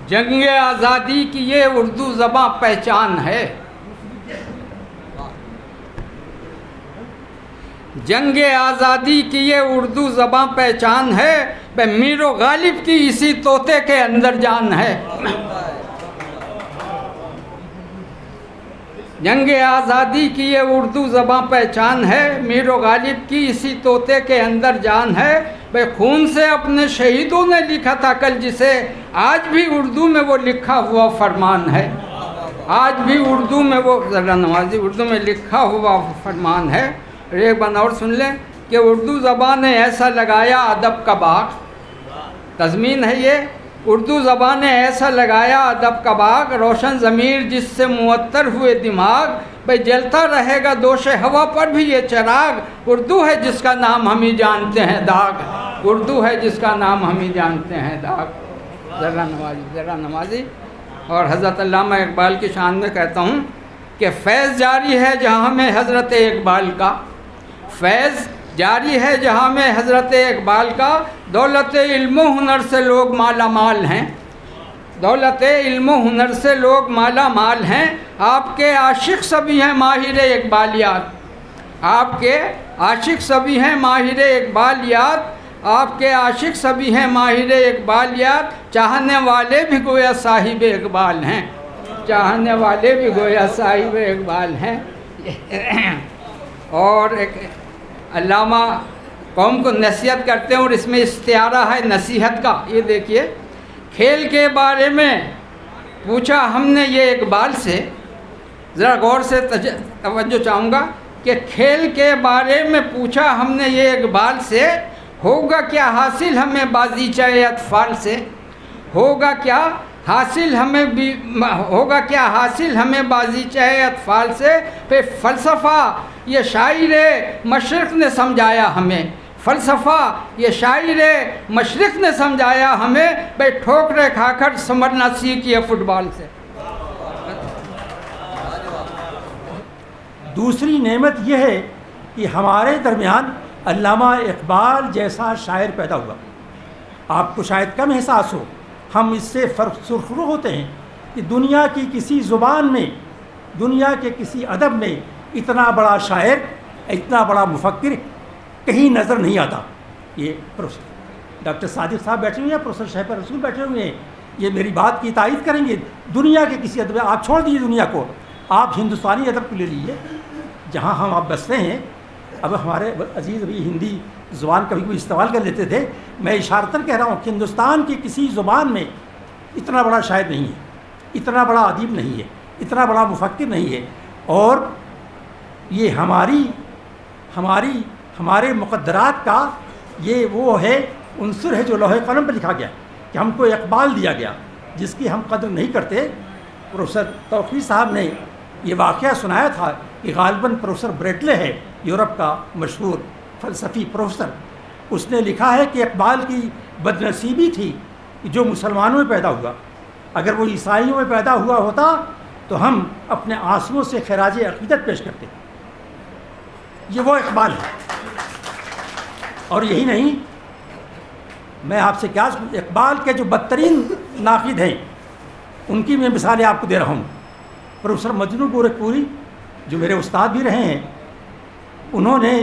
جنگ آزادی کی یہ اردو زباں پہچان ہے، جنگ آزادی کی یہ اردو زباں پہچان ہے، میر و غالب کی اسی طوطے کے اندر جان ہے۔ جنگ آزادی کی یہ اردو زباں پہچان ہے، میر و غالب کی اسی طوطے کے اندر جان ہے۔ خون سے اپنے شہیدوں نے لکھا تھا کل جسے، آج بھی اردو میں وہ لکھا ہوا فرمان ہے، آج بھی اردو میں وہ ذرا نوازی اردو میں لکھا ہوا فرمان ہے۔ ایک بار اور سن لیں کہ اردو زبان نے ایسا لگایا ادب کا باغ، تضمین ہے یہ، اردو زبان نے ایسا لگایا ادب کا باغ، روشن ضمیر جس سے معطر ہوئے دماغ، بھئی جلتا رہے گا دوش ہوا پر بھی یہ چراغ، اردو ہے جس کا نام ہم ہی جانتے ہیں داغ، اردو ہے جس کا نام ہم ہی جانتے ہیں داغ۔ ذرا نوازی اور حضرت علامہ اقبال کی شان میں کہتا ہوں کہ فیض جاری ہے جہاں میں حضرت اقبال کا، فیض جاری ہے جہاں میں حضرت اقبال کا، دولت علم و ہنر سے لوگ مالا مال ہیں، دولت علم و ہنر سے لوگ مالا مال ہیں، آپ کے عاشق سبھی ہیں ماہر اقبالیات، آپ کے عاشق سبھی ہیں ماہر اقبالیات، آپ کے عاشق سبھی ہیں ماہر اقبالیات، چاہنے والے بھی گویا صاحب اقبال ہیں، چاہنے والے بھی گویا صاحب اقبال ہیں۔ اور ایک علامہ قوم کو نصیحت کرتے ہیں اور اس میں استعارہ ہے نصیحت کا، یہ دیکھیے، کھیل کے بارے میں پوچھا ہم نے یہ اقبال سے، ذرا غور سے توجہ چاہوں گا کہ کھیل کے بارے میں پوچھا ہم نے یہ اقبال سے، ہوگا کیا حاصل ہمیں بازیچہ اطفال سے، ہوگا کیا حاصل ہمیں بازیچہ اطفال سے، پھر فلسفہ یہ شاعر مشرق نے سمجھایا ہمیں، فلسفہ یہ شاعر مشرق نے سمجھایا ہمیں، بھئی ٹھوکرے کھا کر سنورنا سیکھیے فٹ بال سے۔ دوسری نعمت یہ ہے کہ ہمارے درمیان علامہ اقبال جیسا شاعر پیدا ہوا۔ آپ کو شاید کم احساس ہو، ہم اس سے سرخرو ہوتے ہیں کہ دنیا کی کسی زبان میں، دنیا کے کسی ادب میں اتنا بڑا شاعر، اتنا بڑا مفکر کہیں نظر نہیں آتا۔ یہ پروفیسر ڈاکٹر صادق صاحب بیٹھے ہوئے ہیں، پروفیسر شہاب رسول بیٹھے ہوئے ہیں، یہ میری بات کی تائید کریں گے۔ دنیا کے کسی ادب، آپ چھوڑ دیجیے دنیا کو، آپ ہندوستانی ادب کو لے لیجیے جہاں ہم آپ بستے ہیں۔ اب ہمارے عزیز ابھی ہندی زبان کبھی کوئی استعمال کر لیتے تھے، میں اشارتاً کہہ رہا ہوں کہ ہندوستان کی کسی زبان میں اتنا بڑا شاعر نہیں ہے، اتنا بڑا ادیب نہیں ہے، اتنا بڑا مفکر نہیں ہے۔ اور یہ ہمارے مقدرات کا یہ وہ ہے عنصر ہے جو لوح قلم پہ لکھا گیا کہ ہم کو اقبال دیا گیا جس کی ہم قدر نہیں کرتے۔ پروفیسر توقیع صاحب نے یہ واقعہ سنایا تھا کہ غالباً پروفیسر بریٹلے ہے یورپ کا مشہور فلسفی پروفیسر، اس نے لکھا ہے کہ اقبال کی بد نصیبی تھی جو مسلمانوں میں پیدا ہوا، اگر وہ عیسائیوں میں پیدا ہوا ہوتا تو ہم اپنے آنسوؤں سے خراج عقیدت پیش کرتے ہیں. یہ وہ اقبال ہے. اور یہی نہیں، میں آپ سے کیا اقبال کے جو بدترین ناقد ہیں ان کی میں مثالیں آپ کو دے رہا ہوں. پروفیسر مجنو گورکھپوری جو میرے استاد بھی رہے ہیں، انہوں نے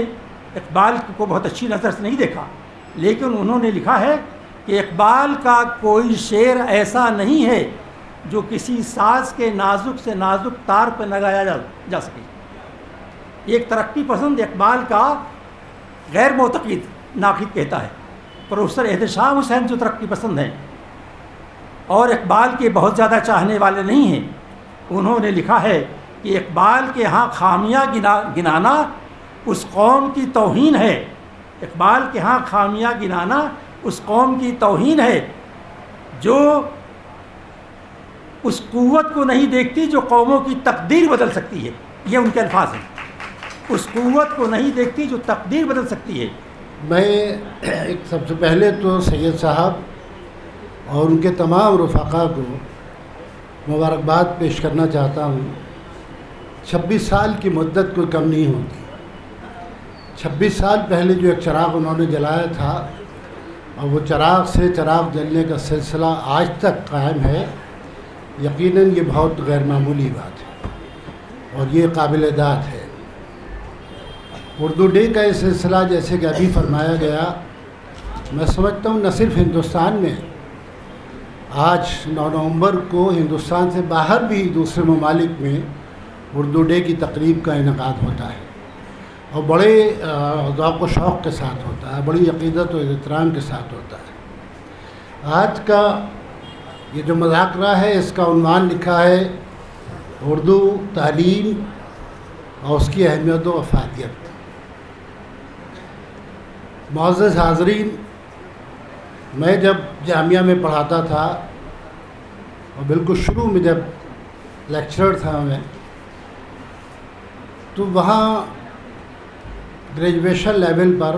اقبال کو بہت اچھی نظر سے نہیں دیکھا، لیکن انہوں نے لکھا ہے کہ اقبال کا کوئی شعر ایسا نہیں ہے جو کسی ساز کے نازک سے نازک تار پر نہ گایا جا سکے. ایک ترقی پسند اقبال کا غیر معتقد ناقد کہتا ہے. پروفیسر احتشام حسین جو ترقی پسند ہیں اور اقبال کے بہت زیادہ چاہنے والے نہیں ہیں، انہوں نے لکھا ہے کہ اقبال کے ہاں خامیاں گنانا اس قوم کی توہین ہے. اقبال کے ہاں خامیاں گنانا اس قوم کی توہین ہے جو اس قوت کو نہیں دیکھتی جو قوموں کی تقدیر بدل سکتی ہے. یہ ان کے الفاظ ہیں. اس قوت کو نہیں دیکھتی جو تقدیر بدل سکتی ہے. میں سب سے پہلے تو سید صاحب اور ان کے تمام رفقا کو مبارکباد پیش کرنا چاہتا ہوں. 26 سال کی مدت کوئی کم نہیں ہوتی. 26 سال پہلے جو ایک چراغ انہوں نے جلایا تھا اور وہ چراغ سے چراغ جلنے کا سلسلہ آج تک قائم ہے، یقیناً یہ بہت غیر معمولی بات ہے اور یہ قابل داد ہے. اردو ڈے کا یہ سلسلہ جیسے کہ ابھی فرمایا گیا، میں سمجھتا ہوں نہ صرف ہندوستان میں، آج 9 نومبر کو ہندوستان سے باہر بھی دوسرے ممالک میں اردو ڈے کی تقریب کا انعقاد ہوتا ہے اور بڑے ذوق و شوق کے ساتھ ہوتا ہے، بڑی عقیدت و احترام کے ساتھ ہوتا ہے. آج کا یہ جو مذاکرہ ہے اس کا عنوان لکھا ہے اردو تعلیم اور اس کی اہمیت و افادیت. معزز حاضرین، میں جب جامعہ میں پڑھاتا تھا اور بالکل شروع میں جب لیکچرر تھا میں، تو وہاں گریجویشن لیول پر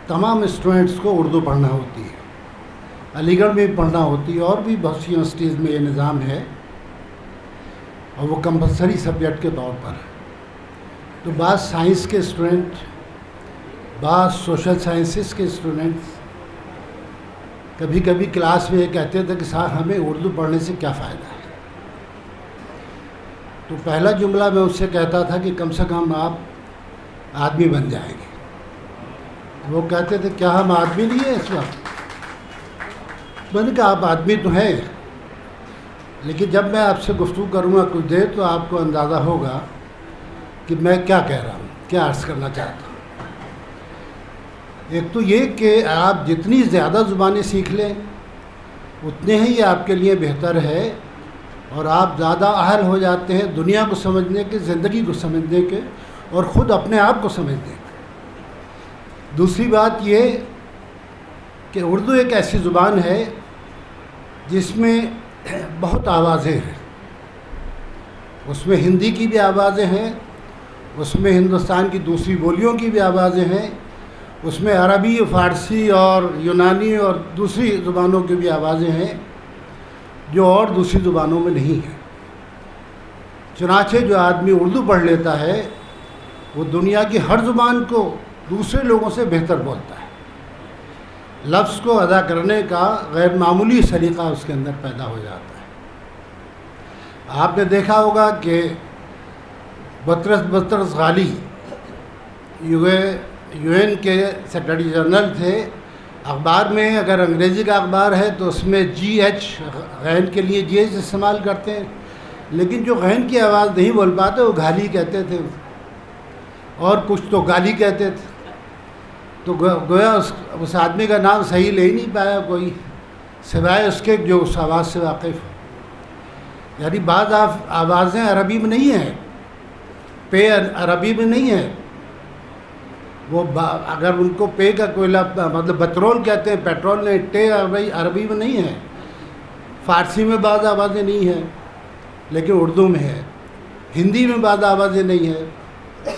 تمام اسٹوڈنٹس کو اردو پڑھنا ہوتی ہے. علی گڑھ میں بھی پڑھنا ہوتی ہے اور بھی بہت سی یونیورسٹیز میں یہ نظام ہے اور وہ کمپلسری سبجیکٹ کے طور پر. تو بعض سائنس کے اسٹوڈنٹ، بعض سوشل سائنسز کے اسٹوڈنٹس کبھی کبھی کلاس میں یہ کہتے تھے کہ صاحب ہمیں اردو پڑھنے سے کیا فائدہ ہے. تو پہلا جملہ میں اس سے کہتا تھا کہ کم سے کم آپ آدمی بن جائیں گے. وہ کہتے تھے کیا ہم آدمی نہیں ہیں اس وقت؟ میں نے کہا آپ آدمی تو ہیں، لیکن جب میں آپ سے گفتگو کروں گا کچھ دیر تو آپ کو اندازہ ہوگا کہ میں کیا کہہ رہا ہوں، کیا عرض کرنا چاہتا ہوں. ایک تو یہ کہ آپ جتنی زیادہ زبانیں سیکھ لیں اتنے ہی یہ آپ کے لیے بہتر ہے اور آپ زیادہ اہل ہو جاتے ہیں دنیا کو سمجھنے کے، زندگی کو سمجھنے کے اور خود اپنے آپ کو سمجھنے کے. دوسری بات یہ کہ اردو ایک ایسی زبان ہے جس میں بہت آوازیں ہیں. اس میں ہندی کی بھی آوازیں ہیں، اس میں ہندوستان کی دوسری بولیوں کی بھی آوازیں ہیں، اس میں عربی، فارسی اور یونانی اور دوسری زبانوں کی بھی آوازیں ہیں جو اور دوسری زبانوں میں نہیں ہیں. چنانچہ جو آدمی اردو پڑھ لیتا ہے وہ دنیا کی ہر زبان کو دوسرے لوگوں سے بہتر بولتا ہے. لفظ کو ادا کرنے کا غیر معمولی سلیقہ اس کے اندر پیدا ہو جاتا ہے. آپ نے دیکھا ہوگا کہ بطرس غالی یو این کے سیکرٹری جنرل تھے. اخبار میں اگر انگریزی کا اخبار ہے تو اس میں غین کے لیے جی ایچ استعمال کرتے ہیں، لیکن جو غین کی آواز نہیں بول پاتے وہ گالی کہتے تھے اور کچھ تو گالی کہتے تھے. تو گویا اس آدمی کا نام صحیح لے ہی نہیں پایا کوئی سوائے اس کے جو اس آواز سے واقف ہو. یعنی بعض آوازیں عربی میں نہیں ہیں، پے عربی میں نہیں ہے. وہ اگر ان کو پے کا کوئی مطلب پٹرول کہتے ہیں، پیٹرول نہیں، ٹے عربی میں نہیں ہے. فارسی میں بعض آوازیں نہیں ہیں لیکن اردو میں ہے. ہندی میں بعض آوازیں نہیں ہیں.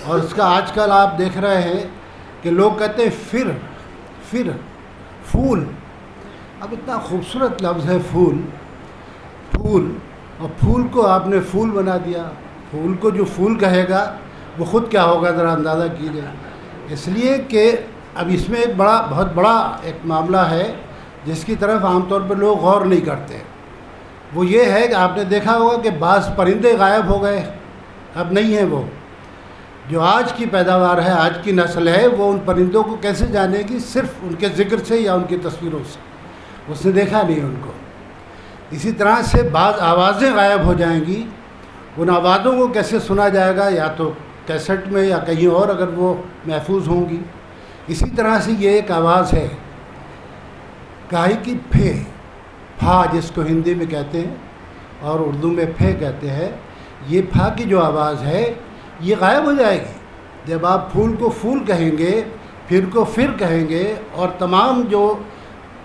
اور اس کا آج کل آپ دیکھ رہے ہیں کہ لوگ کہتے ہیں پھر پھول. اب اتنا خوبصورت لفظ ہے پھول. اور پھول کو آپ نے پھول بنا دیا. پھول کو جو پھول کہے گا وہ خود کیا ہوگا ذرا اندازہ کیجیے. اس لیے کہ اب اس میں ایک بہت بڑا ایک معاملہ ہے جس کی طرف عام طور پر لوگ غور نہیں کرتے. وہ یہ ہے کہ آپ نے دیکھا ہوگا کہ بعض پرندے غائب ہو گئے, اب نہیں ہیں وہ. جو آج کی پیداوار ہے, آج کی نسل ہے, وہ ان پرندوں کو کیسے جانے گی؟ صرف ان کے ذکر سے یا ان کی تصویروں سے. اس نے دیکھا نہیں ان کو. اسی طرح سے بعض آوازیں غائب ہو جائیں گی, ان آوازوں کو کیسے سنا جائے گا؟ یا تو کیسٹ میں یا کہیں اور اگر وہ محفوظ ہوں گی. اسی طرح سے یہ ایک آواز ہے گائے کی پھے, پھا جس کو ہندی میں کہتے ہیں اور اردو میں پھے کہتے ہیں. یہ پھا کی جو آواز ہے یہ غائب ہو جائے گی. جب آپ پھول کو پھول کہیں گے, پھر کو پھر کہیں گے, اور تمام جو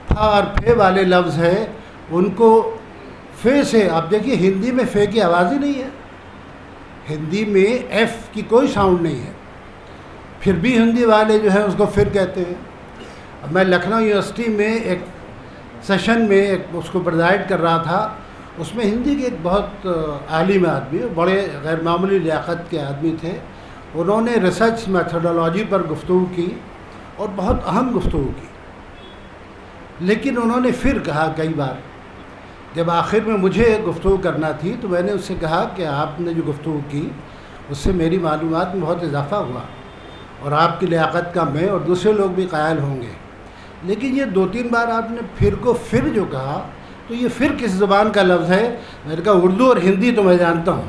پھا اور پھے والے لفظ ہیں ان کو فے سے, آپ دیکھیے ہندی میں فے کی آواز ہی نہیں ہے. ہندی میں ایف کی کوئی ساؤنڈ نہیں ہے, پھر بھی ہندی والے جو ہیں اس کو پھر کہتے ہیں. اب میں لکھنؤ یونیورسٹی میں ایک سیشن میں اس کو پرزائڈ کر رہا تھا. اس میں ہندی کے ایک بہت عالم آدمی, بڑے غیر معمولی لیاقت کے آدمی تھے. انہوں نے ریسرچ میتھڈولوجی پر گفتگو کی اور بہت اہم گفتگو کی. لیکن انہوں نے پھر کہا کئی بار. جب آخر میں مجھے گفتگو کرنا تھی تو میں نے اس سے کہا کہ آپ نے جو گفتگو کی اس سے میری معلومات میں بہت اضافہ ہوا, اور آپ کی لیاقت کا میں اور دوسرے لوگ بھی قائل ہوں گے. لیکن یہ 2-3 بار آپ نے پھر کو پھر جو کہا, تو یہ پھر کس زبان کا لفظ ہے؟ میں نے کہا اردو اور ہندی تو میں جانتا ہوں,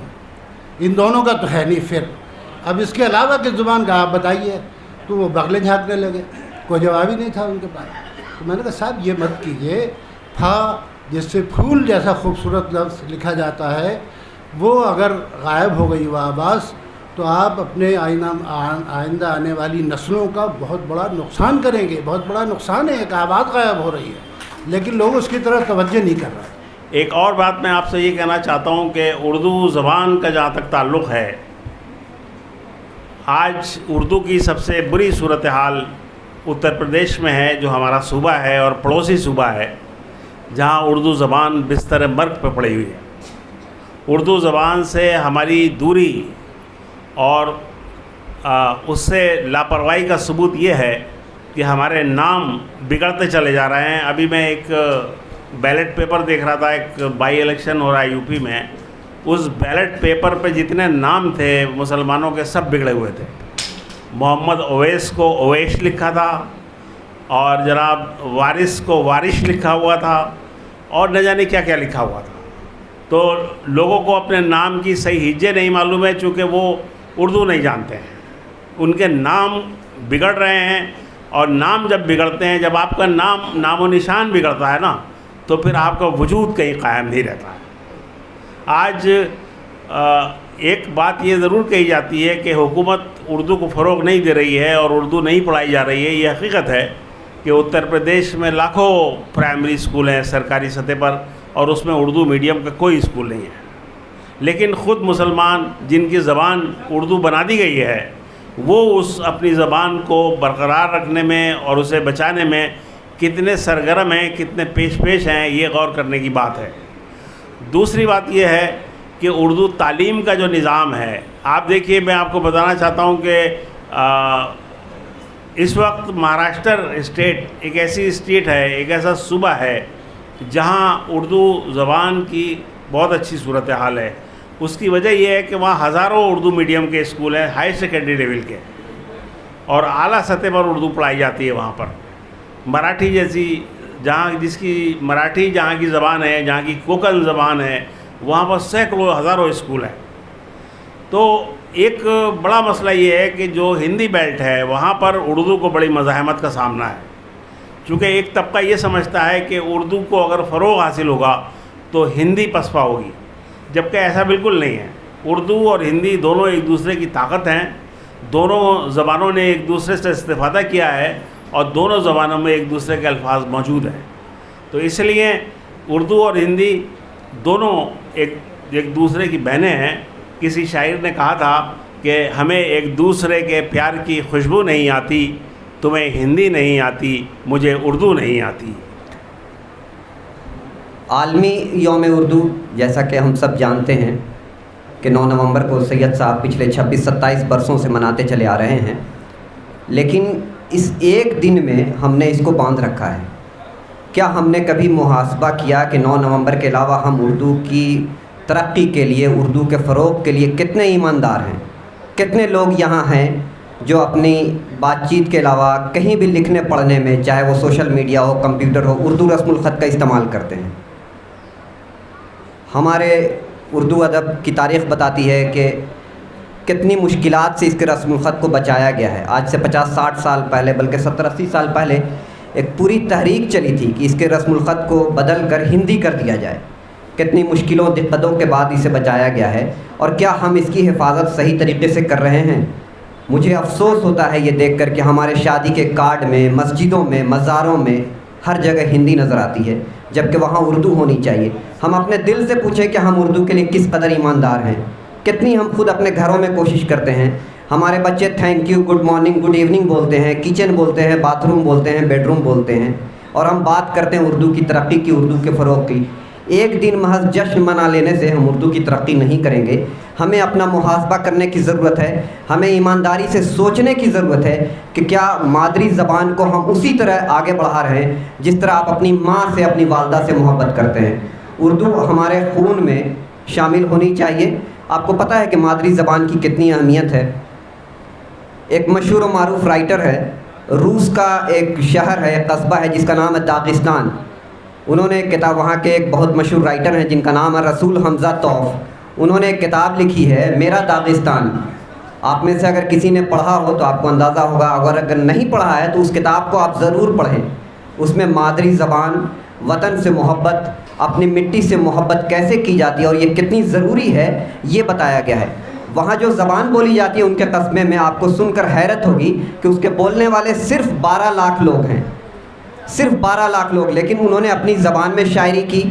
ان دونوں کا تو ہے نہیں پھر. اب اس کے علاوہ کس زبان کا آپ بتائیے. تو وہ بغلیں جھانکنے لگے, کوئی جواب ہی نہیں تھا ان کے پاس. تو میں نے کہا صاحب یہ مت کیجیے. پھا جس سے پھول جیسا خوبصورت لفظ لکھا جاتا ہے, وہ اگر غائب ہو گئی وہ آواز, تو آپ اپنے آئندہ آنے والی نسلوں کا بہت بڑا نقصان کریں گے. بہت بڑا نقصان ہے, ایک آواز غائب ہو رہی ہے لیکن لوگ اس کی طرف توجہ نہیں کر رہے. ایک اور بات میں آپ سے یہ کہنا چاہتا ہوں کہ اردو زبان کا جہاں تک تعلق ہے, آج اردو کی سب سے بری صورتحال اتر پردیش میں ہے, جو ہمارا صوبہ ہے اور پڑوسی صوبہ ہے, جہاں اردو زبان بستر مرگ پہ پڑی ہوئی ہے. اردو زبان سے ہماری دوری اور اس سے لاپرواہی کا ثبوت یہ ہے کہ ہمارے نام بگڑتے چلے جا رہے ہیں. ابھی میں ایک بیلٹ پیپر دیکھ رہا تھا, ایک بائی الیکشن ہو رہا ہے یو پی میں. اس بیلٹ پیپر پہ جتنے نام تھے مسلمانوں کے سب بگڑے ہوئے تھے. محمد اویس کو اویش لکھا تھا, اور جناب وارث کو وارش لکھا ہوا تھا, اور نہ جانے کیا کیا لکھا ہوا تھا. تو لوگوں کو اپنے نام کی صحیح ہجے نہیں معلوم ہے, چونکہ وہ اردو نہیں جانتے ہیں. ان کے نام بگڑ رہے ہیں, اور نام جب بگڑتے ہیں, جب آپ کا نام و نشان بگڑتا ہے نا, تو پھر آپ کا وجود کہیں قائم نہیں رہتا ہے. آج ایک بات یہ ضرور کہی جاتی ہے کہ حکومت اردو کو فروغ نہیں دے رہی ہے اور اردو نہیں پڑھائی جا رہی ہے. یہ حقیقت ہے کہ اتر پردیش میں لاکھوں پرائمری اسکول ہیں سرکاری سطح پر, اور اس میں اردو میڈیم کا کوئی اسکول نہیں ہے. لیکن خود مسلمان جن کی زبان اردو بنا دی گئی ہے, وہ اس اپنی زبان کو برقرار رکھنے میں اور اسے بچانے میں کتنے سرگرم ہیں, کتنے پیش ہیں, یہ غور کرنے کی بات ہے. دوسری بات یہ ہے کہ اردو تعلیم کا جو نظام ہے, آپ دیکھیے, میں آپ کو بتانا چاہتا ہوں کہ اس وقت مہاراشٹر اسٹیٹ ایک ایسی اسٹیٹ ہے, ایک ایسا صوبہ ہے جہاں اردو زبان کی بہت اچھی صورتحال ہے. اس کی وجہ یہ ہے کہ وہاں ہزاروں اردو میڈیم کے اسکول ہیں, ہائر سیکنڈری لیول کے, اور اعلیٰ سطح پر اردو پڑھائی جاتی ہے وہاں پر. مراٹھی جیسی جہاں کی زبان ہے, جہاں کی کوکن زبان ہے, وہاں پر سینکڑوں ہزاروں اسکول ہیں. تو ایک بڑا مسئلہ یہ ہے کہ جو ہندی بیلٹ ہے وہاں پر اردو کو بڑی مزاحمت کا سامنا ہے, چونکہ ایک طبقہ یہ سمجھتا ہے کہ اردو کو اگر فروغ حاصل ہوگا تو ہندی پسپا ہوگی, جبکہ ایسا بالکل نہیں ہے. اردو اور ہندی دونوں ایک دوسرے کی طاقت ہیں, دونوں زبانوں نے ایک دوسرے سے استفادہ کیا ہے, اور دونوں زبانوں میں ایک دوسرے کے الفاظ موجود ہیں. تو اس لیے اردو اور ہندی دونوں ایک دوسرے کی بہنیں ہیں. کسی شاعر نے کہا تھا کہ ہمیں ایک دوسرے کے پیار کی خوشبو نہیں آتی, تمہیں ہندی نہیں آتی, مجھے اردو نہیں آتی. عالمی یوم اردو جیسا کہ ہم سب جانتے ہیں کہ 9 نومبر کو سید صاحب پچھلے 26-27 برسوں سے مناتے چلے آ رہے ہیں، لیکن اس ایک دن میں ہم نے اس کو باندھ رکھا ہے۔ کیا ہم نے کبھی محاسبہ کیا کہ 9 نومبر کے علاوہ ہم اردو کی ترقی کے لیے، اردو کے فروغ کے لیے کتنے ایماندار ہیں؟ کتنے لوگ یہاں ہیں جو اپنی بات چیت کے علاوہ کہیں بھی لکھنے پڑھنے میں، چاہے وہ سوشل میڈیا ہو، کمپیوٹر ہو، اردو رسم الخط کا استعمال کرتے ہیں؟ ہمارے اردو ادب کی تاریخ بتاتی ہے کہ کتنی مشکلات سے اس کے رسم الخط کو بچایا گیا ہے۔ آج سے 50-60 سال پہلے، بلکہ 70-80 سال پہلے ایک پوری تحریک چلی تھی کہ اس کے رسم الخط کو بدل کر ہندی کر دیا جائے۔ کتنی مشکلوں دقتوں کے بعد اسے بچایا گیا ہے، اور کیا ہم اس کی حفاظت صحیح طریقے سے کر رہے ہیں؟ مجھے افسوس ہوتا ہے یہ دیکھ کر کہ ہمارے شادی کے کارڈ میں، مسجدوں میں، مزاروں میں ہر جگہ ہندی نظر آتی ہے، جبکہ وہاں اردو ہونی چاہیے۔ ہم اپنے دل سے پوچھیں کہ ہم اردو کے لیے کس قدر ایماندار ہیں، کتنی ہم خود اپنے گھروں میں کوشش کرتے ہیں۔ ہمارے بچے thank you, good morning, good evening بولتے ہیں، کچن بولتے ہیں، باتھ روم بولتے ہیں، بیڈ روم بولتے ہیں، اور ہم بات کرتے ہیں اردو کی ترقی کی، اردو کے فروغ کی۔ ایک دن محض جشن منا لینے سے ہم اردو کی ترقی نہیں کریں گے۔ ہمیں اپنا محاسبہ کرنے کی ضرورت ہے، ہمیں ایمانداری سے سوچنے کی ضرورت ہے کہ کیا مادری زبان کو ہم اسی طرح آگے بڑھا رہے ہیں جس طرح آپ اپنی ماں سے، اپنی والدہ سے محبت کرتے ہیں۔ اردو ہمارے خون میں شامل ہونی چاہیے۔ آپ کو پتہ ہے کہ مادری زبان کی کتنی اہمیت ہے۔ ایک مشہور و معروف رائٹر ہے، روس کا ایک شہر ہے، ایک قصبہ ہے جس کا نام ہے داغستان۔ انہوں نے ایک کتاب، وہاں کے ایک بہت مشہور رائٹر ہیں جن کا نام ہے رسول حمزہ توف، انہوں نے ایک کتاب لکھی ہے میرا داغستان۔ آپ میں سے اگر کسی نے پڑھا ہو تو آپ کو اندازہ ہوگا، اگر نہیں پڑھا ہے تو اس کتاب کو آپ ضرور پڑھیں۔ اس میں مادری زبان، وطن سے محبت، اپنی مٹی سے محبت کیسے کی جاتی ہے اور یہ کتنی ضروری ہے یہ بتایا گیا ہے۔ وہاں جو زبان بولی جاتی ہے ان کے قصبے میں، آپ کو سن کر حیرت ہوگی کہ اس کے بولنے والے صرف 12 لاکھ لوگ ہیں، صرف 12 لاکھ لوگ، لیکن انہوں نے اپنی زبان میں شاعری کی،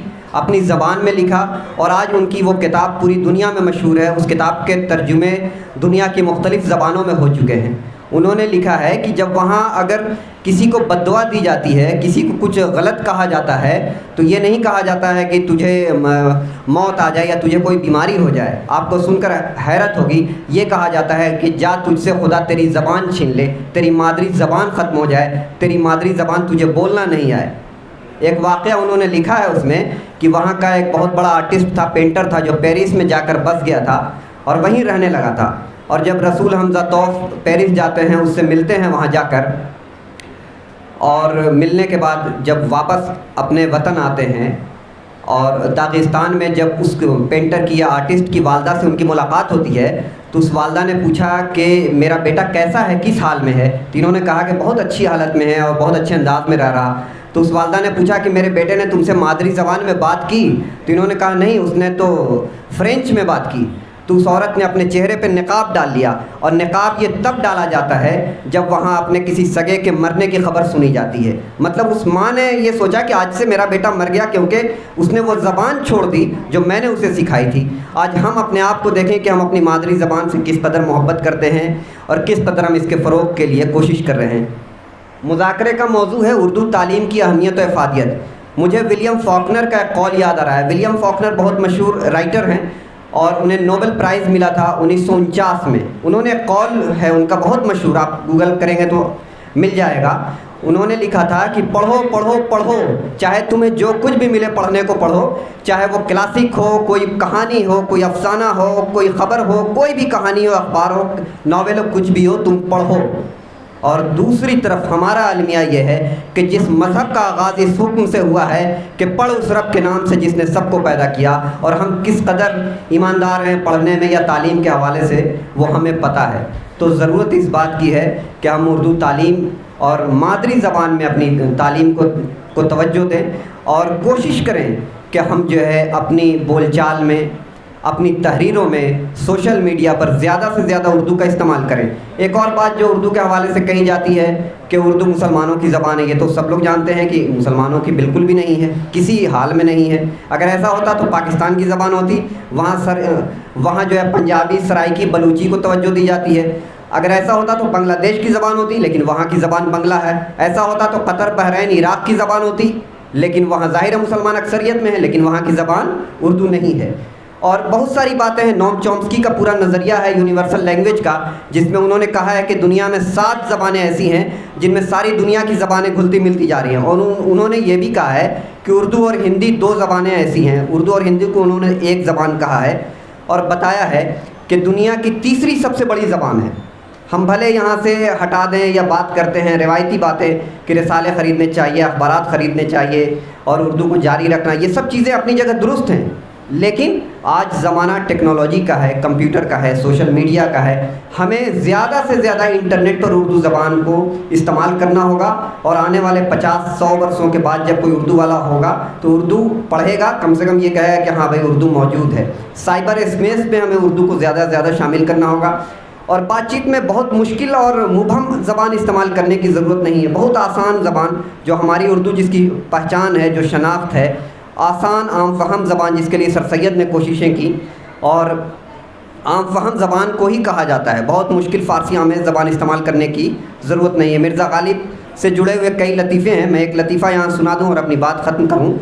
اپنی زبان میں لکھا، اور آج ان کی وہ کتاب پوری دنیا میں مشہور ہے۔ اس کتاب کے ترجمے دنیا کی مختلف زبانوں میں ہو چکے ہیں۔ انہوں نے لکھا ہے کہ جب وہاں اگر کسی کو بد دعا دی جاتی ہے، کسی کو کچھ غلط کہا جاتا ہے، تو یہ نہیں کہا جاتا ہے کہ تجھے موت آ جائے یا تجھے کوئی بیماری ہو جائے۔ آپ کو سن کر حیرت ہوگی، یہ کہا جاتا ہے کہ جا تجھ سے خدا تیری زبان چھین لے، تیری مادری زبان ختم ہو جائے، تیری مادری زبان تجھے بولنا نہیں آئے۔ ایک واقعہ انہوں نے لکھا ہے اس میں کہ وہاں کا ایک بہت بڑا آرٹسٹ تھا، پینٹر تھا، جو پیرس میں جا کر بس گیا تھا اور وہیں رہنے لگا تھا، اور جب رسول حمزہ توف پیرس جاتے ہیں، اس سے ملتے ہیں وہاں جا کر، اور ملنے کے بعد جب واپس اپنے وطن آتے ہیں، اور داغستان میں جب اس پینٹر کی یا آرٹسٹ کی والدہ سے ان کی ملاقات ہوتی ہے تو اس والدہ نے پوچھا کہ میرا بیٹا کیسا ہے، کس حال میں ہے؟ تو انہوں نے کہا کہ بہت اچھی حالت میں ہے اور بہت اچھے انداز میں رہ رہا۔ تو اس والدہ نے پوچھا کہ میرے بیٹے نے تم سے مادری زبان میں بات کی؟ تو انہوں نے کہا نہیں، اس نے تو فرینچ میں بات کی۔ تو اس عورت نے اپنے چہرے پہ نقاب ڈال لیا، اور نقاب یہ تب ڈالا جاتا ہے جب وہاں اپنے کسی سگے کے مرنے کی خبر سنی جاتی ہے۔ مطلب اس ماں نے یہ سوچا کہ آج سے میرا بیٹا مر گیا، کیونکہ اس نے وہ زبان چھوڑ دی جو میں نے اسے سکھائی تھی۔ آج ہم اپنے آپ کو دیکھیں کہ ہم اپنی مادری زبان سے کس قدر محبت کرتے ہیں اور کس قدر ہم اس کے فروغ کے لیے کوشش کر رہے ہیں۔ مذاکرے کا موضوع ہے اردو تعلیم کی اہمیت و افادیت۔ مجھے ولیم فاکنر کا ایک قول یاد آ رہا ہے۔ ولیم فاکنر بہت مشہور رائٹر ہیں اور انہیں نوبل پرائز ملا تھا 1949 میں۔ انہوں نے ایک قول ہے ان کا بہت مشہور، آپ گوگل کریں گے تو مل جائے گا۔ انہوں نے لکھا تھا کہ پڑھو پڑھو پڑھو، چاہے تمہیں جو کچھ بھی ملے پڑھنے کو پڑھو، چاہے وہ کلاسک ہو، کوئی کہانی ہو، کوئی افسانہ ہو، کوئی خبر ہو، کوئی بھی کہانی ہو، اخبار ہو، ناول ہو، کچھ بھی ہو، تم پڑھو۔ اور دوسری طرف ہمارا المیہ یہ ہے کہ جس مذہب کا آغاز اس حکم سے ہوا ہے کہ پڑھ اس رب کے نام سے جس نے سب کو پیدا کیا، اور ہم کس قدر ایماندار ہیں پڑھنے میں یا تعلیم کے حوالے سے وہ ہمیں پتہ ہے۔ تو ضرورت اس بات کی ہے کہ ہم اردو تعلیم اور مادری زبان میں اپنی تعلیم کو توجہ دیں، اور کوشش کریں کہ ہم جو ہے اپنی بول چال میں، اپنی تحریروں میں، سوشل میڈیا پر زیادہ سے زیادہ اردو کا استعمال کریں۔ ایک اور بات جو اردو کے حوالے سے کہی جاتی ہے کہ اردو مسلمانوں کی زبان ہے، یہ تو سب لوگ جانتے ہیں کہ مسلمانوں کی بالکل بھی نہیں ہے، کسی حال میں نہیں ہے۔ اگر ایسا ہوتا تو پاکستان کی زبان ہوتی، وہاں جو ہے پنجابی، سرائکی، بلوچی کو توجہ دی جاتی ہے۔ اگر ایسا ہوتا تو بنگلہ دیش کی زبان ہوتی، لیکن وہاں کی زبان بنگلہ ہے۔ ایسا ہوتا تو قطر، بحرین، عراق کی زبان ہوتی، لیکن وہاں ظاہر مسلمان اکثریت میں ہے، لیکن وہاں کی زبان اردو نہیں ہے۔ اور بہت ساری باتیں ہیں، نوم چومسکی کا پورا نظریہ ہے یونیورسل لینگویج کا، جس میں انہوں نے کہا ہے کہ دنیا میں 7 زبانیں ایسی ہیں جن میں ساری دنیا کی زبانیں گھلتی ملتی جا رہی ہیں، اور انہوں نے یہ بھی کہا ہے کہ اردو اور ہندی 2 زبانیں ایسی ہیں، اردو اور ہندی کو انہوں نے ایک زبان کہا ہے، اور بتایا ہے کہ دنیا کی تیسری سب سے بڑی زبان ہے۔ ہم بھلے یہاں سے ہٹا دیں یا بات کرتے ہیں روایتی باتیں کہ رسالے خریدنے چاہیے، اخبارات خریدنے چاہیے اور اردو کو جاری رکھنا، یہ سب چیزیں اپنی جگہ درست ہیں، لیکن آج زمانہ ٹیکنالوجی کا ہے، کمپیوٹر کا ہے، سوشل میڈیا کا ہے، ہمیں زیادہ سے زیادہ انٹرنیٹ پر اردو زبان کو استعمال کرنا ہوگا، اور آنے والے 50-100 برسوں کے بعد جب کوئی اردو والا ہوگا تو اردو پڑھے گا، کم سے کم یہ کہے گا کہ ہاں بھائی اردو موجود ہے۔ سائبر اسپیس میں ہمیں اردو کو زیادہ سے زیادہ شامل کرنا ہوگا، اور بات چیت میں بہت مشکل اور مبہم زبان استعمال کرنے کی ضرورت نہیں ہے، بہت آسان زبان جو ہماری اردو جس کی پہچان ہے، جو شناخت ہے، آسان عام فہم زبان جس کے لیے سر سید نے کوششیں کی، اور عام فہم زبان کو ہی کہا جاتا ہے، بہت مشکل فارسی آمیز زبان استعمال کرنے کی ضرورت نہیں ہے۔ مرزا غالب سے جڑے ہوئے کئی لطیفے ہیں، میں ایک لطیفہ یہاں سنا دوں اور اپنی بات ختم کروں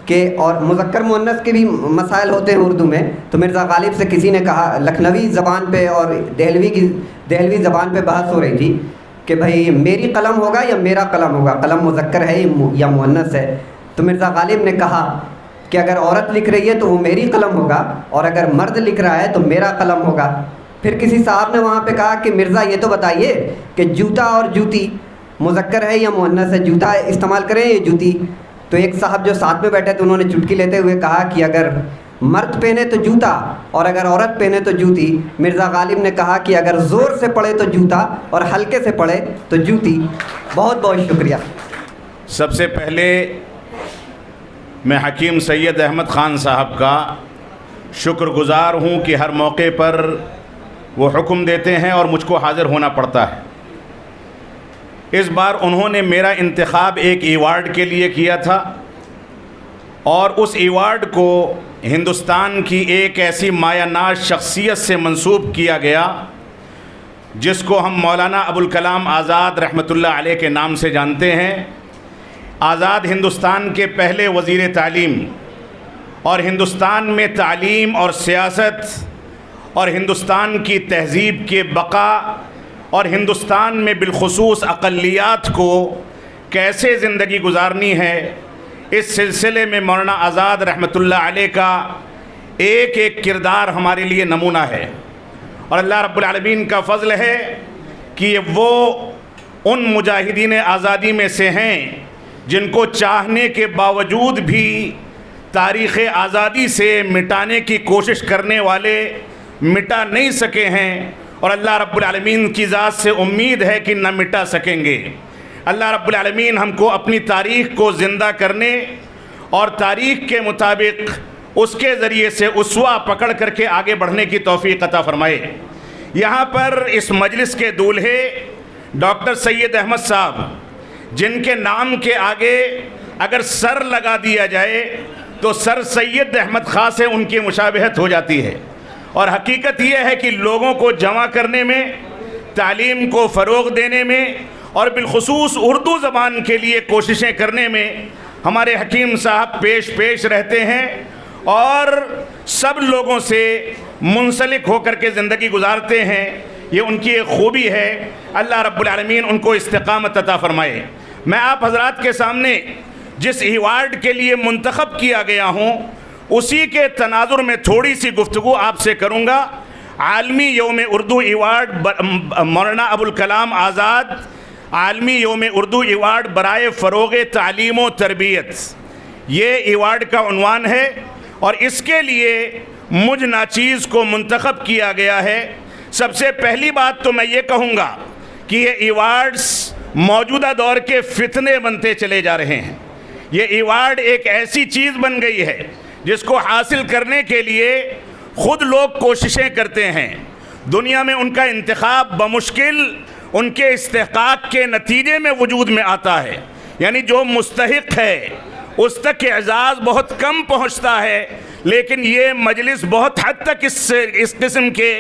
کہ اور مذکر مؤنث کے بھی مسائل ہوتے ہیں اردو میں، تو مرزا غالب سے کسی نے کہا، لکھنوی زبان پہ اور دہلوی زبان پہ بحث ہو رہی تھی کہ بھائی میری قلم ہوگا یا میرا قلم ہوگا، قلم مذکر ہے یا مؤنث ہے، تو مرزا غالب نے کہا کہ اگر عورت لکھ رہی ہے تو وہ میری قلم ہوگا، اور اگر مرد لکھ رہا ہے تو میرا قلم ہوگا۔ پھر کسی صاحب نے وہاں پہ کہا کہ مرزا یہ تو بتائیے کہ جوتا اور جوتی مذکر ہے یا مؤنث ہے، جوتا استعمال کریں یا جوتی؟ تو ایک صاحب جو ساتھ میں بیٹھے تھے انہوں نے چٹکی لیتے ہوئے کہا کہ اگر مرد پہنے تو جوتا اور اگر عورت پہنے تو جوتی۔ مرزا غالب نے کہا کہ اگر زور سے پڑھے تو جوتا اور ہلکے سے پڑھے تو جوتی۔ بہت بہت شکریہ۔ سب سے پہلے میں حکیم سید احمد خان صاحب کا شکر گزار ہوں کہ ہر موقع پر وہ حکم دیتے ہیں اور مجھ کو حاضر ہونا پڑتا ہے۔ اس بار انہوں نے میرا انتخاب ایک ایوارڈ کے لیے کیا تھا، اور اس ایوارڈ کو ہندوستان کی ایک ایسی مایہ ناز شخصیت سے منسوب کیا گیا جس کو ہم مولانا ابوالکلام آزاد رحمۃ اللہ علیہ کے نام سے جانتے ہیں۔ آزاد ہندوستان کے پہلے وزیر تعلیم، اور ہندوستان میں تعلیم اور سیاست اور ہندوستان کی تہذیب کے بقا اور ہندوستان میں بالخصوص اقلیات کو کیسے زندگی گزارنی ہے، اس سلسلے میں مولانا آزاد رحمۃ اللہ علیہ کا ایک ایک کردار ہمارے لیے نمونہ ہے، اور اللہ رب العالمین کا فضل ہے کہ وہ ان مجاہدین آزادی میں سے ہیں جن کو چاہنے کے باوجود بھی تاریخ آزادی سے مٹانے کی کوشش کرنے والے مٹا نہیں سکے ہیں، اور اللہ رب العالمین کی ذات سے امید ہے کہ نہ مٹا سکیں گے۔ اللہ رب العالمین ہم کو اپنی تاریخ کو زندہ کرنے اور تاریخ کے مطابق اس کے ذریعے سے اسوہ پکڑ کر کے آگے بڑھنے کی توفیق عطا فرمائے۔ یہاں پر اس مجلس کے دولہے ڈاکٹر سید احمد صاحب، جن کے نام کے آگے اگر سر لگا دیا جائے تو سر سید احمد خان سے ان کی مشابہت ہو جاتی ہے، اور حقیقت یہ ہے کہ لوگوں کو جمع کرنے میں، تعلیم کو فروغ دینے میں اور بالخصوص اردو زبان کے لیے کوششیں کرنے میں ہمارے حکیم صاحب پیش رہتے ہیں، اور سب لوگوں سے منسلک ہو کر کے زندگی گزارتے ہیں۔ یہ ان کی ایک خوبی ہے، اللہ رب العالمین ان کو استقامت عطا فرمائے۔ میں آپ حضرات کے سامنے جس ایوارڈ کے لیے منتخب کیا گیا ہوں اسی کے تناظر میں تھوڑی سی گفتگو آپ سے کروں گا۔ عالمی یوم اردو ایوارڈ مولانا ابوالکلام آزاد عالمی یوم اردو ایوارڈ برائے فروغ تعلیم و تربیت، یہ ایوارڈ کا عنوان ہے، اور اس کے لیے مجھ ناچیز کو منتخب کیا گیا ہے۔ سب سے پہلی بات تو میں یہ کہوں گا کہ یہ ایوارڈز موجودہ دور کے فتنے بنتے چلے جا رہے ہیں۔ یہ ایوارڈ ایک ایسی چیز بن گئی ہے جس کو حاصل کرنے کے لیے خود لوگ کوششیں کرتے ہیں، دنیا میں ان کا انتخاب بمشکل ان کے استحقاق کے نتیجے میں وجود میں آتا ہے، یعنی جو مستحق ہے اس تک اعزاز بہت کم پہنچتا ہے، لیکن یہ مجلس بہت حد تک اس قسم کے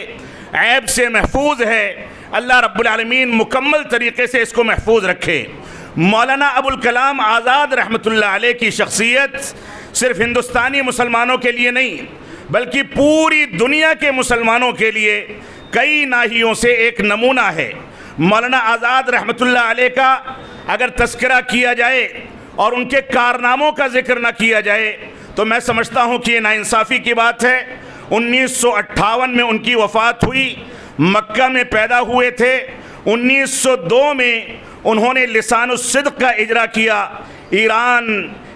عیب سے محفوظ ہے۔ اللہ رب العالمین مکمل طریقے سے اس کو محفوظ رکھے۔ مولانا ابوالکلام آزاد رحمۃ اللہ علیہ کی شخصیت صرف ہندوستانی مسلمانوں کے لیے نہیں بلکہ پوری دنیا کے مسلمانوں کے لیے کئی ناحیوں سے ایک نمونہ ہے۔ مولانا آزاد رحمۃ اللہ علیہ کا اگر تذکرہ کیا جائے اور ان کے کارناموں کا ذکر نہ کیا جائے تو میں سمجھتا ہوں کہ یہ ناانصافی کی بات ہے۔ 1958 میں ان کی وفات ہوئی، مکہ میں پیدا ہوئے تھے۔ 1902 میں انہوں نے لسان الصدق کا اجرا کیا، ایران،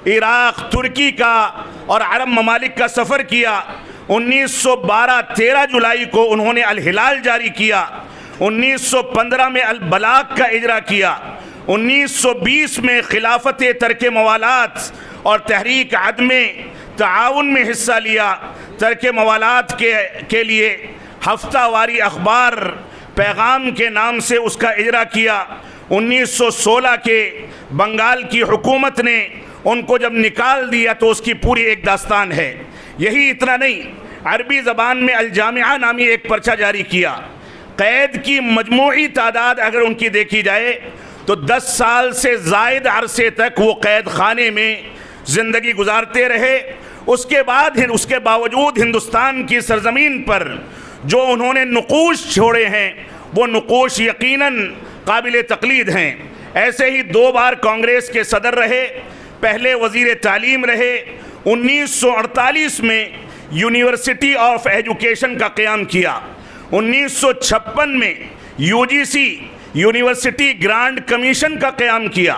عراق، ترکی کا اور عرب ممالک کا سفر کیا۔ 1912 جولائی کو انہوں نے الہلال جاری کیا۔ 1915 میں البلاغ کا اجرا کیا۔ 1920 میں خلافت ترک موالات اور تحریک عدم تعاون میں حصہ لیا۔ ترک موالات کے لیے ہفتہ واری اخبار پیغام کے نام سے اس کا اجرا کیا۔ 1916 کے بنگال کی حکومت نے ان کو جب نکال دیا تو اس کی پوری ایک داستان ہے۔ یہی اتنا نہیں، عربی زبان میں الجامعہ نامی ایک پرچہ جاری کیا۔ قید کی مجموعی تعداد اگر ان کی دیکھی جائے تو 10 سال سے زائد عرصے تک وہ قید خانے میں زندگی گزارتے رہے۔ اس کے باوجود ہندوستان کی سرزمین پر جو انہوں نے نقوش چھوڑے ہیں وہ نقوش یقیناً قابل تقلید ہیں۔ ایسے ہی 2 بار کانگریس کے صدر رہے، پہلے وزیر تعلیم رہے۔ 1948 میں یونیورسٹی آف ایجوکیشن کا قیام کیا۔ 1956 میں UGC یونیورسٹی گرانٹ کمیشن کا قیام کیا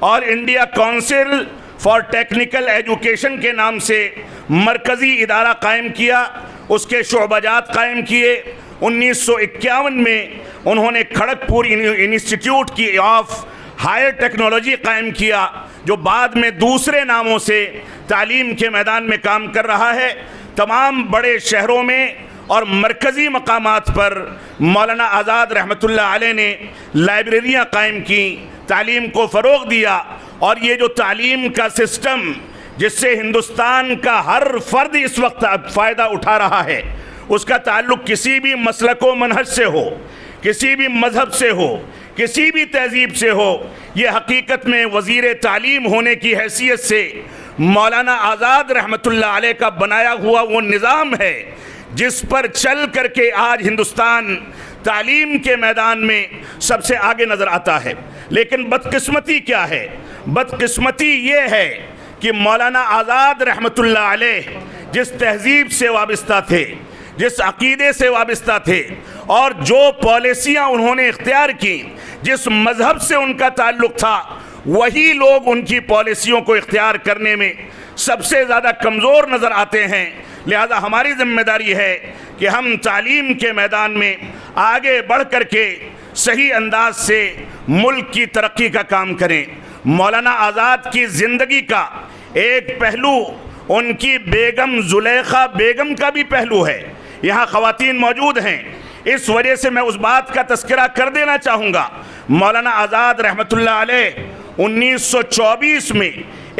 اور India council for technical education کے نام سے مرکزی ادارہ قائم کیا، اس کے شعبہ جات قائم کیے۔ 1951 میں انہوں نے کھڑگپور انسٹیٹیوٹ کی آف ہائر ٹیکنالوجی قائم کیا، جو بعد میں دوسرے ناموں سے تعلیم کے میدان میں کام کر رہا ہے۔ تمام بڑے شہروں میں اور مرکزی مقامات پر مولانا آزاد رحمۃ اللہ علیہ نے لائبریریاں قائم کی، تعلیم کو فروغ دیا۔ اور یہ جو تعلیم کا سسٹم جس سے ہندوستان کا ہر فرد اس وقت فائدہ اٹھا رہا ہے، اس کا تعلق کسی بھی مسلک و منہج سے ہو، کسی بھی مذہب سے ہو، کسی بھی تہذیب سے ہو، یہ حقیقت میں وزیر تعلیم ہونے کی حیثیت سے مولانا آزاد رحمۃ اللہ علیہ کا بنایا ہوا وہ نظام ہے جس پر چل کر کے آج ہندوستان تعلیم کے میدان میں سب سے آگے نظر آتا ہے۔ لیکن بدقسمتی کیا ہے؟ بدقسمتی یہ ہے کہ مولانا آزاد رحمۃ اللہ علیہ جس تہذیب سے وابستہ تھے، جس عقیدے سے وابستہ تھے اور جو پالیسیاں انہوں نے اختیار کی، جس مذہب سے ان کا تعلق تھا، وہی لوگ ان کی پالیسیوں کو اختیار کرنے میں سب سے زیادہ کمزور نظر آتے ہیں۔ لہذا ہماری ذمہ داری ہے کہ ہم تعلیم کے میدان میں آگے بڑھ کر کے صحیح انداز سے ملک کی ترقی کا کام کریں۔ مولانا آزاد کی زندگی کا ایک پہلو ان کی بیگم زلیخا بیگم کا بھی پہلو ہے۔ یہاں خواتین موجود ہیں، اس وجہ سے میں اس بات کا تذکرہ کر دینا چاہوں گا۔ مولانا آزاد رحمۃ اللہ علیہ 1924 میں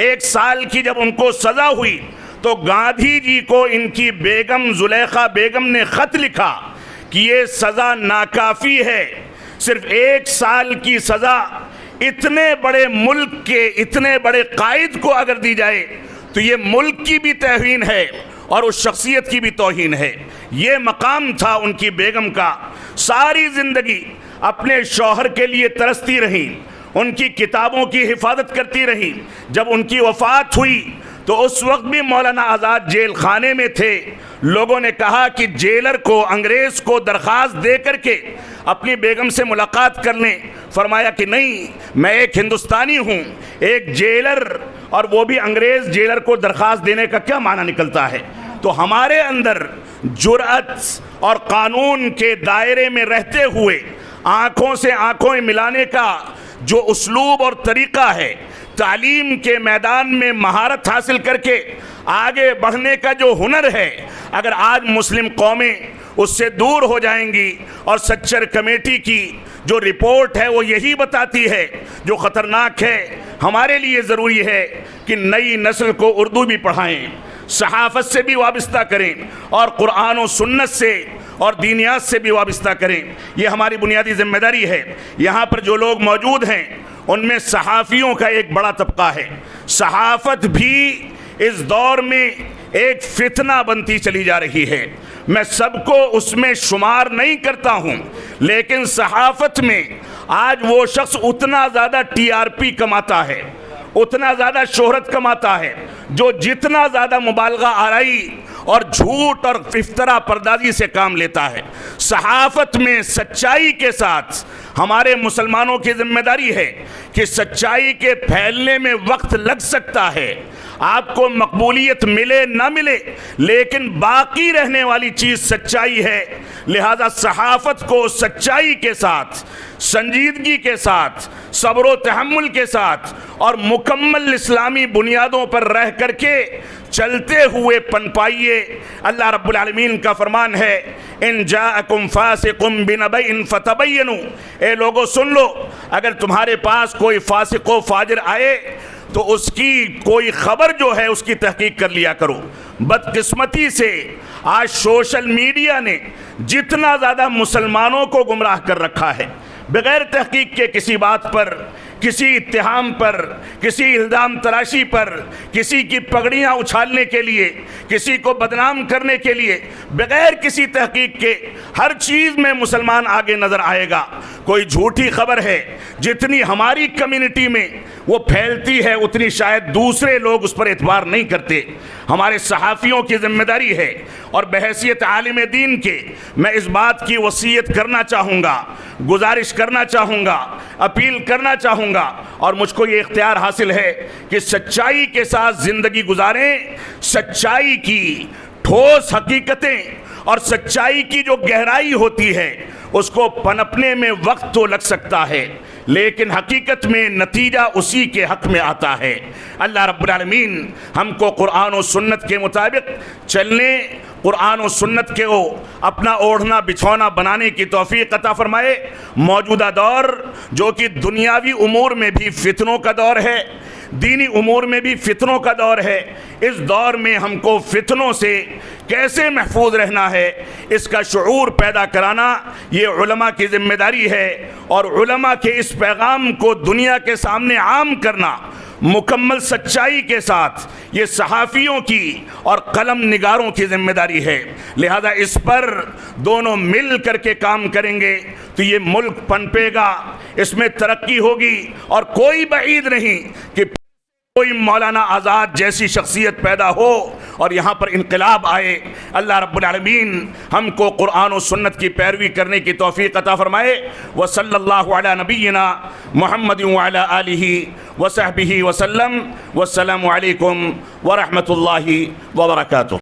1 سال کی جب ان کو سزا ہوئی تو گاندھی جی کو ان کی بیگم زلیخا بیگم نے خط لکھا کہ یہ سزا ناکافی ہے، صرف 1 سال کی سزا اتنے بڑے ملک کے اتنے بڑے قائد کو اگر دی جائے تو یہ ملک کی بھی توہین ہے اور اس شخصیت کی بھی توہین ہے۔ یہ مقام تھا ان کی بیگم کا۔ ساری زندگی اپنے شوہر کے لیے ترستی رہیں، ان کی کتابوں کی حفاظت کرتی رہیں۔ جب ان کی وفات ہوئی تو اس وقت بھی مولانا آزاد جیل خانے میں تھے۔ لوگوں نے کہا کہ جیلر کو، انگریز کو درخواست دے کر کے اپنی بیگم سے ملاقات کر لیں۔ فرمایا کہ نہیں، میں ایک ہندوستانی ہوں، ایک جیلر، اور وہ بھی انگریز جیلر کو درخواست دینے کا کیا معنی نکلتا ہے؟ تو ہمارے اندر جرأت اور قانون کے دائرے میں رہتے ہوئے آنکھوں سے آنکھوں ملانے کا جو اسلوب اور طریقہ ہے، تعلیم کے میدان میں مہارت حاصل کر کے آگے بڑھنے کا جو ہنر ہے، اگر آج مسلم قومیں اس سے دور ہو جائیں گی، اور سچر کمیٹی کی جو رپورٹ ہے وہ یہی بتاتی ہے جو خطرناک ہے۔ ہمارے لیے ضروری ہے کہ نئی نسل کو اردو بھی پڑھائیں، صحافت سے بھی وابستہ کریں، اور قرآن و سنت سے اور دینیات سے بھی وابستہ کریں۔ یہ ہماری بنیادی ذمہ داری ہے۔ یہاں پر جو لوگ موجود ہیں ان میں صحافیوں کا ایک بڑا طبقہ ہے. صحافت بھی اس دور میں ایک فتنہ بنتی چلی جا رہی ہے. میں سب کو اس میں شمار نہیں کرتا ہوں، لیکن صحافت میں آج وہ شخص اتنا زیادہ TRP کماتا ہے، اتنا زیادہ شہرت کماتا ہے، جو جتنا زیادہ مبالغہ آرائی اور جھوٹ اور افترا پردازی سے کام لیتا ہے. صحافت میں سچائی کے ساتھ ہمارے مسلمانوں کی ذمہ داری ہے کہ سچائی کے پھیلنے میں وقت لگ سکتا ہے، آپ کو مقبولیت ملے نہ ملے، لیکن باقی رہنے والی چیز سچائی ہے. لہذا صحافت کو سچائی کے ساتھ، سنجیدگی کے ساتھ، صبر و تحمل کے ساتھ اور مکمل اسلامی بنیادوں پر رہ کر کے چلتے ہوئے پنپائیے. اللہ رب العالمین کا فرمان ہے ان جاءکم فاسق بنبأ فتبینوا، اے لوگو سن لو، اگر تمہارے پاس کوئی فاسق و فاجر آئے تو اس کی کوئی خبر جو ہے اس کی تحقیق کر لیا کرو. بدقسمتی سے آج سوشل میڈیا نے جتنا زیادہ مسلمانوں کو گمراہ کر رکھا ہے، بغیر تحقیق کے کسی بات پر، کسی اتہام پر، کسی الزام تراشی پر، کسی کی پگڑیاں اچھالنے کے لیے، کسی کو بدنام کرنے کے لیے، بغیر کسی تحقیق کے ہر چیز میں مسلمان آگے نظر آئے گا. کوئی جھوٹی خبر ہے، جتنی ہماری کمیونٹی میں وہ پھیلتی ہے اتنی شاید دوسرے لوگ اس پر اعتبار نہیں کرتے. ہمارے صحافیوں کی ذمہ داری ہے، اور بحیثیت عالم دین کے میں اس بات کی وصیت کرنا چاہوں گا، گزارش کرنا چاہوں گا، اپیل کرنا چاہوں گا، اور مجھ کو یہ اختیار حاصل ہے کہ سچائی کے ساتھ زندگی گزاریں. سچائی کی ٹھوس حقیقتیں اور سچائی کی جو گہرائی ہوتی ہے اس کو پنپنے میں وقت تو لگ سکتا ہے، لیکن حقیقت میں نتیجہ اسی کے حق میں آتا ہے. اللہ رب العالمین ہم کو قرآن و سنت کے مطابق چلنے، قرآن و سنت کے اپنا اوڑھنا بچھونا بنانے کی توفیق عطا فرمائے. موجودہ دور جو کہ دنیاوی امور میں بھی فتنوں کا دور ہے، دینی امور میں بھی فتنوں کا دور ہے، اس دور میں ہم کو فتنوں سے کیسے محفوظ رہنا ہے اس کا شعور پیدا کرانا یہ علماء کی ذمہ داری ہے. اور علماء کے اس پیغام کو دنیا کے سامنے عام کرنا مکمل سچائی کے ساتھ یہ صحافیوں کی اور قلم نگاروں کی ذمہ داری ہے. لہذا اس پر دونوں مل کر کے کام کریں گے تو یہ ملک پنپے گا، اس میں ترقی ہوگی، اور کوئی بعید نہیں کہ کوئی مولانا آزاد جیسی شخصیت پیدا ہو اور یہاں پر انقلاب آئے. اللہ رب العالمین ہم کو قرآن و سنت کی پیروی کرنے کی توفیق عطا فرمائے. وصلی اللہ علی نبینا محمد وعلی آلہ وصحبہ وسلم. والسلام علیکم ورحمۃ اللہ وبرکاتہ.